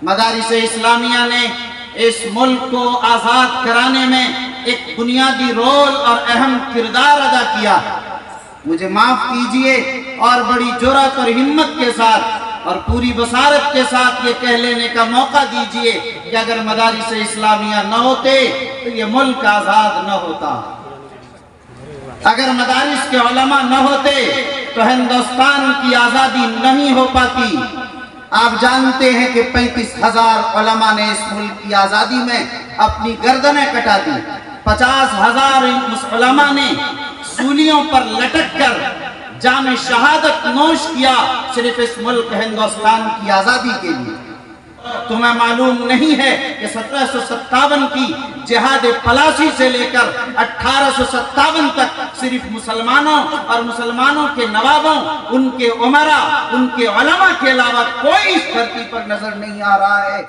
مدارس اسلامیہ نے اس ملک کو آزاد کرانے میں ایک بنیادی رول اور اہم کردار ادا کیا۔ مجھے معاف کیجئے اور بڑی جرأت اور ہمت کے ساتھ اور پوری بصارت کے ساتھ یہ کہہ لینے کا موقع دیجئے کہ اگر مدارس اسلامیہ نہ ہوتے تو یہ ملک آزاد نہ ہوتا، اگر مدارس کے علماء نہ ہوتے تو ہندوستان کی آزادی نہیں ہو پاتی۔ آپ جانتے ہیں کہ 35,000 علماء نے اس ملک کی آزادی میں اپنی گردنیں کٹا دی، 50,000 علماء نے سولیوں پر لٹک کر جام شہادت نوش کیا صرف اس ملک ہندوستان کی آزادی کے لیے۔ تمہیں معلوم نہیں ہے کہ 1757 کی جہاد پلاسی سے لے کر 1857 تک صرف مسلمانوں اور مسلمانوں کے نوابوں، ان کے امراء، ان کے علماء کے علاوہ کوئی اس دھرتی پر نظر نہیں آ رہا ہے۔